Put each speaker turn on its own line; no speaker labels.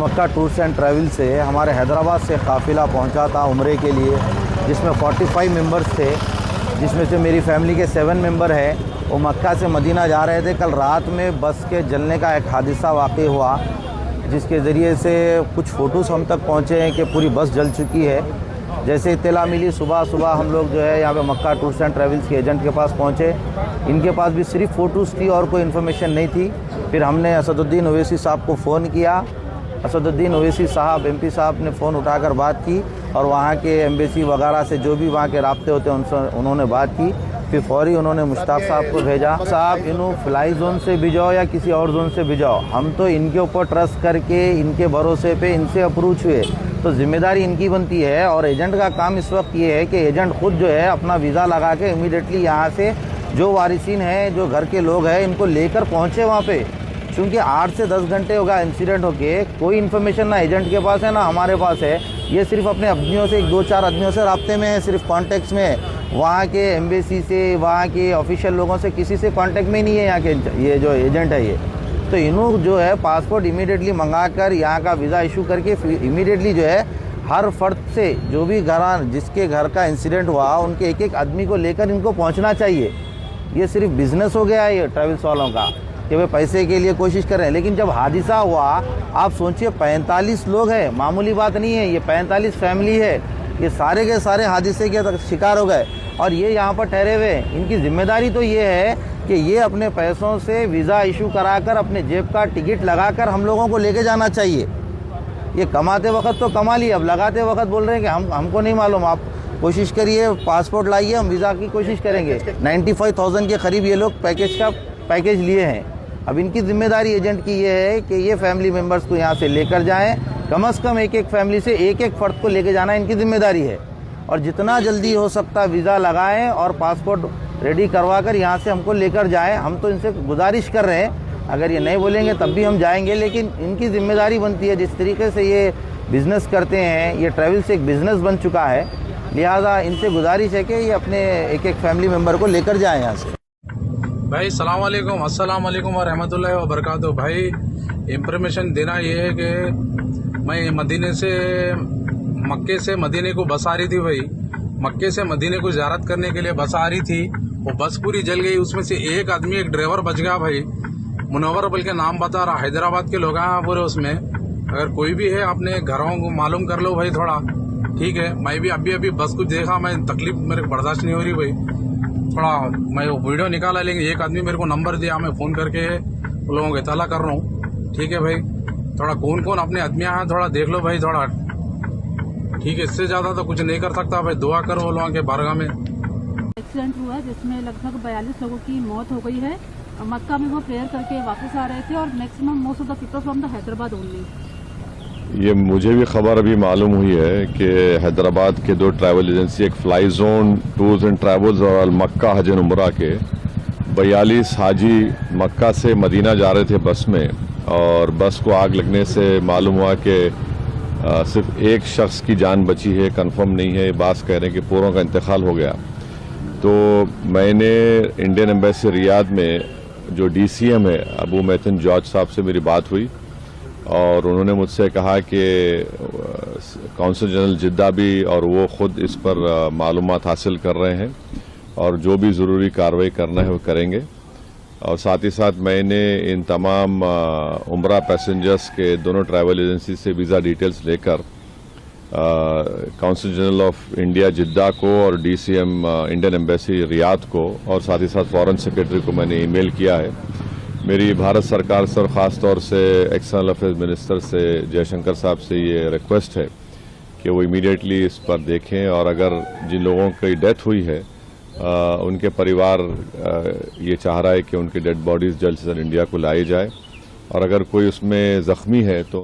Mecca tours and travel से हमारे हैदराबाद से काफ़िला पहुंचा था उम्रे के लिए, जिसमें 45 मेंबर्स थे, जिसमें से मेरी फैमिली के 7 मेंबर हैं। वो मक्का से मदीना जा रहे थे। कल रात में बस के जलने का एक हादसा वाक़ई हुआ, जिसके ज़रिए से कुछ फ़ोटोज़ हम तक पहुँचे हैं कि पूरी बस जल चुकी है। जैसे इत्तला मिली सुबह हम लोग जो है यहाँ पे मक्का टूर्स एंड ट्रैवल्स के एजेंट के पास पहुँचे। इनके पास भी सिर्फ फ़ोटोज़ थी और कोई इन्फॉर्मेशन नहीं थी। फिर हमने असदुद्दीन ओवैसी साहब को फ़ोन किया। असदुद्दीन ओवैसी साहब MP साहब ने फ़ोन उठाकर बात की और वहाँ के एम्बेसी वगैरह से जो भी वहाँ के राब्ते होते हैं उनसे उन्होंने बात की। फिर फौरी उन्होंने मुश्ताक साहब को भेजा, साहब इन्हों फ्लाई जोन से भिजाओ या किसी और जोन से भिजाओ, हम तो इनके ऊपर ट्रस्ट करके इनके भरोसे पे इनसे अप्रोच हुए, तो जिम्मेदारी इनकी बनती है। और एजेंट का काम इस वक्त ये है कि एजेंट खुद जो है अपना वीज़ा लगा के इमीडिएटली यहाँ से जो वारिसीन हैं, जो घर के लोग हैं, इनको लेकर पहुँचे वहाँ पे। क्योंकि 8 से 10 घंटे होगा इंसिडेंट होके, कोई इन्फॉर्मेशन ना एजेंट के पास है ना हमारे पास है। ये सिर्फ अपने आदमियों से 1-2-4 आदमियों से राब्ते में है, सिर्फ कॉन्टेक्ट्स में। वहाँ के एम्बेसी से, वहाँ के ऑफिशियल लोगों से किसी से कांटेक्ट में नहीं है यहाँ के ये जो एजेंट है ये। तो इन्हों जो है पासपोर्ट इमीडिएटली मंगा कर यहाँ का वीज़ा इशू करके इमीडिएटली जो है हर फर्द से जो भी घर जिसके घर का इंसिडेंट हुआ उनके एक आदमी को लेकर इनको पहुँचना चाहिए। ये सिर्फ बिजनेस हो गया है ये ट्रैवल्स वालों का कि वे पैसे के लिए कोशिश कर रहे हैं। लेकिन जब हादसा हुआ, आप सोचिए 45 लोग हैं, मामूली बात नहीं है। ये 45 फैमिली है, ये सारे के सारे हादसे के शिकार हो गए और ये यहाँ पर ठहरे हुए हैं। इनकी जिम्मेदारी तो ये है कि ये अपने पैसों से वीज़ा इशू कराकर अपने जेब का टिकट लगाकर हम लोगों को लेके जाना चाहिए। ये कमाते वक्त तो कमा लिए, अब लगाते वक्त बोल रहे हैं कि हमको नहीं मालूम, आप कोशिश करिए, पासपोर्ट लाइए, हम वीज़ा की कोशिश करेंगे। 95,000 के करीब ये लोग पैकेज लिए हैं। अब इनकी जिम्मेदारी एजेंट की ये है कि ये फैमिली मेम्बर्स को यहाँ से लेकर जाएं। कम से कम एक फैमिली से एक फ़र्द को लेकर जाना इनकी जिम्मेदारी है। और जितना जल्दी हो सकता वीज़ा लगाएं और पासपोर्ट रेडी करवा कर यहाँ से हमको लेकर जाएं। हम तो इनसे गुजारिश कर रहे हैं, अगर ये नहीं बोलेंगे तब भी हम जाएंगे, लेकिन इनकी जिम्मेदारी बनती है। जिस तरीके से ये बिज़नेस करते हैं, ये ट्रैवल्स एक बिज़नेस बन चुका है, लिहाजा इनसे गुजारिश है कि ये अपने एक फैमिली मेम्बर को लेकर जाएँ यहाँ से।
भाई अस्सलाम वालेकुम व रहमतुल्लाहि व बरकातहू। भाई इंफॉर्मेशन देना ये है कि मैं मक्के से मदीने को बस आ रही थी। भाई मक्के से मदीने को ज़ियारत करने के लिए बस आ रही थी, वो बस पूरी जल गई। उसमें से एक आदमी, एक ड्राइवर बच गया। भाई मुनव्वर बल्कि नाम बता रहा, हैदराबाद के लोग हैं पूरे उसमें। अगर कोई भी है अपने घरों को मालूम कर लो भाई थोड़ा, ठीक है। मैं भी अभी बस को देखा, मैं तकलीफ मेरे बर्दाश्त नहीं हो रही भाई। थोड़ा मैं वीडियो निकाला, लेकिन एक आदमी मेरे को नंबर दिया, मैं फ़ोन करके उन लोगों को इत्तला कर रहा हूँ, ठीक है भाई। थोड़ा कौन आपने आदमियाँ हैं थोड़ा देख लो भाई थोड़ा, ठीक है। इससे ज़्यादा तो कुछ नहीं कर सकता भाई। दुआ करो वो लोगों के बारगाह में।
एक्सीडेंट हुआ जिसमें लगभग 42 लोगों की मौत हो गई है। मक्का में वो प्रेयर करके वापस आ रहे थे और maximum most of the people from the Hyderabad only.
ये मुझे भी खबर अभी मालूम हुई है कि हैदराबाद के 2 ट्रैवल एजेंसी, एक fly zone tours and travels और मक्का हज एंड उम्रा के 42 हाजी मक्का से मदीना जा रहे थे बस में, और बस को आग लगने से मालूम हुआ कि सिर्फ एक शख्स की जान बची है। कंफर्म नहीं है, बास कह रहे हैं कि पूरों का इंतकाल हो गया। तो मैंने इंडियन एम्बेसी रियाद में जो DCM है अबू मैथन जॉर्ज साहब से मेरी बात हुई और उन्होंने मुझसे कहा कि कौंसल जनरल जिद्दा भी और वो ख़ुद इस पर मालूमात हासिल कर रहे हैं और जो भी ज़रूरी कार्रवाई करना है वो करेंगे। और साथ ही साथ मैंने इन तमाम उम्रा पैसेंजर्स के दोनों ट्रैवल एजेंसी से वीज़ा डिटेल्स लेकर कौंसल जनरल ऑफ इंडिया जिद्दा को और DCM इंडियन एम्बेसी रियाद को और साथ ही साथ फॉरेन सेक्रेटरी को मैंने ईमेल किया है। मेरी भारत सरकार से और ख़ास तौर से एक्सटर्नल अफेयर्स मिनिस्टर से जयशंकर साहब से ये रिक्वेस्ट है कि वो इमीडिएटली इस पर देखें, और अगर जिन लोगों की डेथ हुई है उनके परिवार ये चाह रहा है कि उनकी डेड बॉडीज़ जल्द से जल्द इंडिया को लाई जाए, और अगर कोई उसमें ज़ख्मी है तो